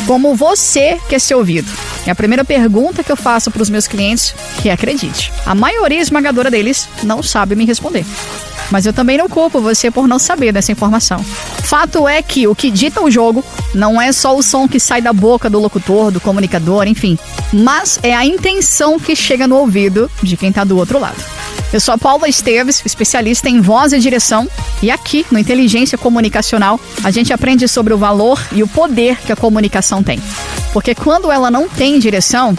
como você quer ser ouvido. E a primeira pergunta que eu faço para os meus clientes, que acredite, a maioria esmagadora deles não sabe me responder. Mas eu também não culpo você por não saber dessa informação. Fato é que o que dita o jogo não é só o som que sai da boca do locutor, do comunicador, enfim, mas é a intenção que chega no ouvido de quem está do outro lado. Eu sou a Paula Esteves, especialista em voz e direção, e aqui no Inteligência Comunicacional a gente aprende sobre o valor e o poder que a comunicação tem. Porque quando ela não tem direção,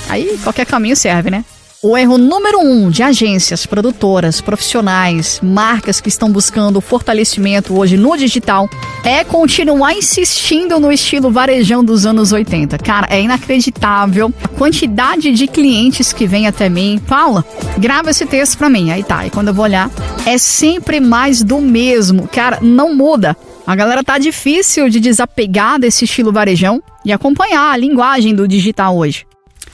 aí qualquer caminho serve, né? O erro número 1 de agências, produtoras, profissionais, marcas que estão buscando fortalecimento hoje no digital é continuar insistindo no estilo varejão dos anos 80. Cara, é inacreditável a quantidade de clientes que vem até mim. Paula, grava esse texto pra mim. Aí tá, e quando eu vou olhar, é sempre mais do mesmo. Cara, não muda. A galera tá difícil de desapegar desse estilo varejão e acompanhar a linguagem do digital hoje.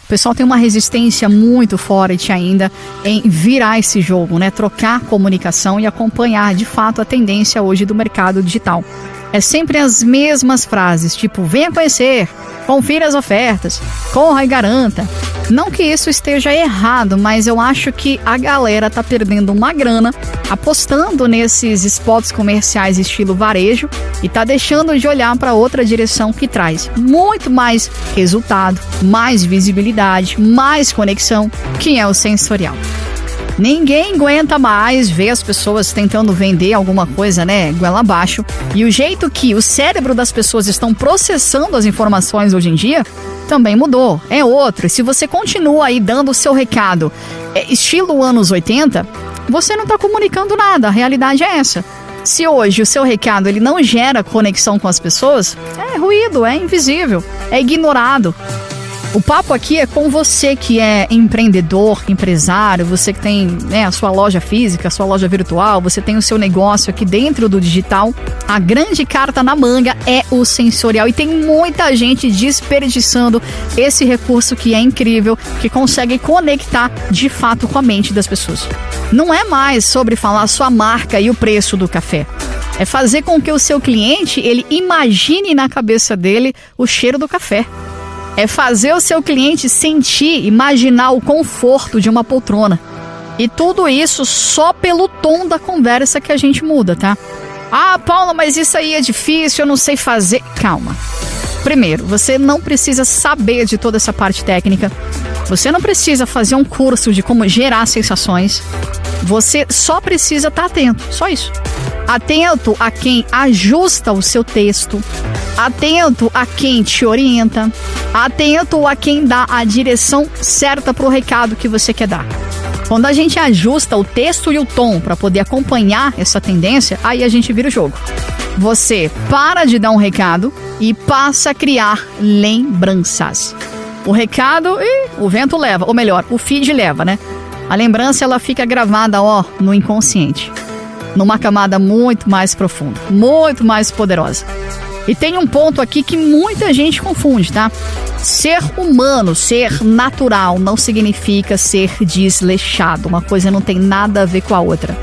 O pessoal tem uma resistência muito forte ainda em virar esse jogo, né? Trocar comunicação e acompanhar, de fato, a tendência hoje do mercado digital. É sempre as mesmas frases, tipo, venha conhecer, confira as ofertas, corra e garanta. Não que isso esteja errado, mas eu acho que a galera tá perdendo uma grana apostando nesses spots comerciais estilo varejo e tá deixando de olhar para outra direção que traz muito mais resultado, mais visibilidade, mais conexão, que é o sensorial. Ninguém aguenta mais ver as pessoas tentando vender alguma coisa, né, goela abaixo. E o jeito que o cérebro das pessoas estão processando as informações hoje em dia também mudou, é outro. E se você continua aí dando o seu recado estilo anos 80, você não está comunicando nada, a realidade é essa. Se hoje o seu recado ele não gera conexão com as pessoas, é ruído, é invisível, é ignorado. O papo aqui é com você que é empreendedor, empresário, você que tem, né, a sua loja física, a sua loja virtual, você tem o seu negócio aqui dentro do digital. A grande carta na manga é o sensorial e tem muita gente desperdiçando esse recurso que é incrível, que consegue conectar de fato com a mente das pessoas. Não é mais sobre falar a sua marca e o preço do café. É fazer com que o seu cliente ele imagine na cabeça dele o cheiro do café. É fazer o seu cliente sentir, imaginar o conforto de uma poltrona. E tudo isso só pelo tom da conversa que a gente muda, tá? Ah, Paula, mas isso aí é difícil, eu não sei fazer. Calma. Primeiro, você não precisa saber de toda essa parte técnica. Você não precisa fazer um curso de como gerar sensações. Você só precisa estar atento, só isso. Atento a quem ajusta o seu texto, atento a quem te orienta, atento a quem dá a direção certa para o recado que você quer dar. Quando a gente ajusta o texto e o tom para poder acompanhar essa tendência, aí a gente vira o jogo. Você para de dar um recado e passa a criar lembranças. O recado, o vento leva, ou melhor, o feed leva, né? A lembrança ela fica gravada, no inconsciente. Numa camada muito mais profunda, muito mais poderosa. E tem um ponto aqui que muita gente confunde, tá? Ser humano, ser natural, não significa ser desleixado. Uma coisa não tem nada a ver com a outra.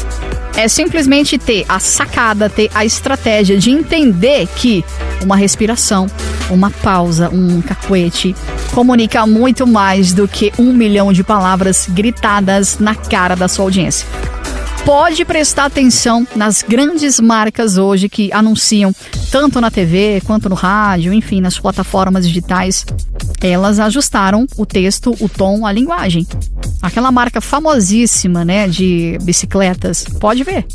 É simplesmente ter a sacada, ter a estratégia de entender que uma respiração, uma pausa, um cacuete comunica muito mais do que 1 milhão de palavras gritadas na cara da sua audiência. Pode prestar atenção nas grandes marcas hoje que anunciam tanto na TV quanto no rádio, enfim, nas plataformas digitais. Elas ajustaram o texto, o tom, a linguagem. Aquela marca famosíssima, né, de bicicletas, pode ver.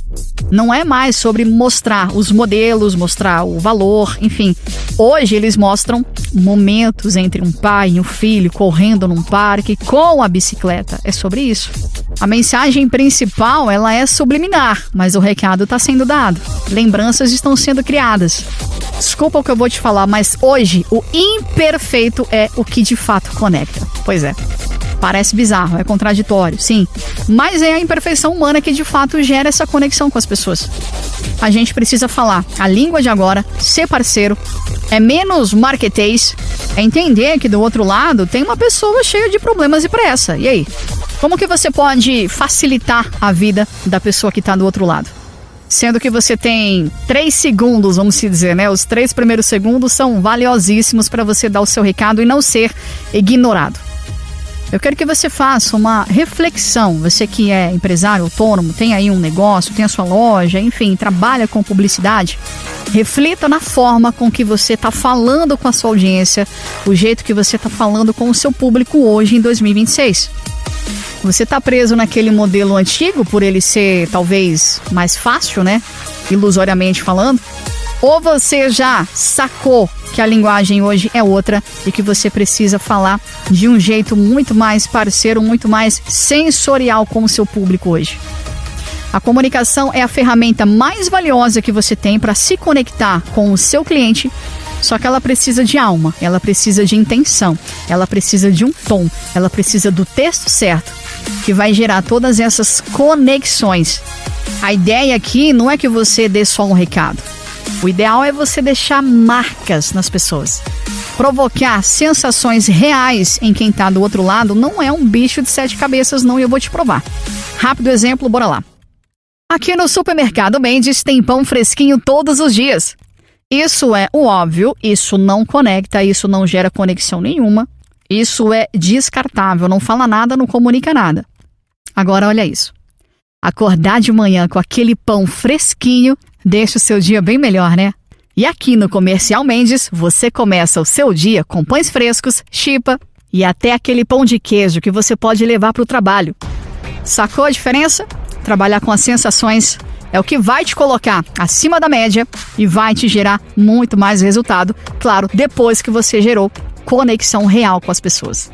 Não é mais sobre mostrar os modelos, mostrar o valor, enfim. Hoje eles mostram momentos entre um pai e um filho correndo num parque com a bicicleta. É sobre isso. A mensagem principal, ela é subliminar, mas o recado está sendo dado. Lembranças estão sendo criadas. Desculpa o que eu vou te falar, mas hoje o imperfeito é o que de fato conecta. Pois é. Parece bizarro, é contraditório, sim. Mas é a imperfeição humana que de fato gera essa conexão com as pessoas. A gente precisa falar a língua de agora, ser parceiro, é menos marketês, é entender que do outro lado tem uma pessoa cheia de problemas e pressa. E aí? Como que você pode facilitar a vida da pessoa que está do outro lado? sendo que você tem 3 segundos, vamos dizer, né? Os 3 primeiros segundos são valiosíssimos para você dar o seu recado e não ser ignorado. Eu quero que você faça uma reflexão, você que é empresário autônomo, tem aí um negócio, tem a sua loja, enfim, trabalha com publicidade, reflita na forma com que você está falando com a sua audiência, o jeito que você está falando com o seu público hoje em 2026. Você está preso naquele modelo antigo, por ele ser talvez mais fácil, né? Ilusoriamente falando. Ou você já sacou que a linguagem hoje é outra e que você precisa falar de um jeito muito mais parceiro, muito mais sensorial com o seu público hoje. A comunicação é a ferramenta mais valiosa que você tem para se conectar com o seu cliente, só que ela precisa de alma, ela precisa de intenção, ela precisa de um tom, ela precisa do texto certo, que vai gerar todas essas conexões. A ideia aqui não é que você dê só um recado. O ideal é você deixar marcas nas pessoas. Provocar sensações reais em quem está do outro lado não é um bicho de 7 cabeças, não, e eu vou te provar. Rápido exemplo, bora lá. Aqui no Supermercado Mendes tem pão fresquinho todos os dias. Isso é o óbvio, isso não conecta, isso não gera conexão nenhuma. Isso é descartável, não fala nada, não comunica nada. Agora olha isso. Acordar de manhã com aquele pão fresquinho deixa o seu dia bem melhor, né? E aqui no Comercial Mendes, você começa o seu dia com pães frescos, chipa e até aquele pão de queijo que você pode levar para o trabalho. Sacou a diferença? Trabalhar com as sensações é o que vai te colocar acima da média e vai te gerar muito mais resultado, claro, depois que você gerou conexão real com as pessoas.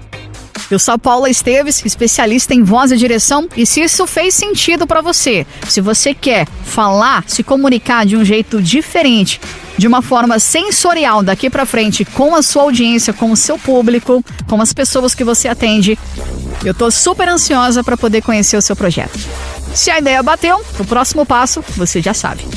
Eu sou a Paula Esteves, especialista em voz e direção, e se isso fez sentido para você, se você quer falar, se comunicar de um jeito diferente, de uma forma sensorial daqui para frente com a sua audiência, com o seu público, com as pessoas que você atende, eu tô super ansiosa para poder conhecer o seu projeto. Se a ideia bateu, o próximo passo você já sabe.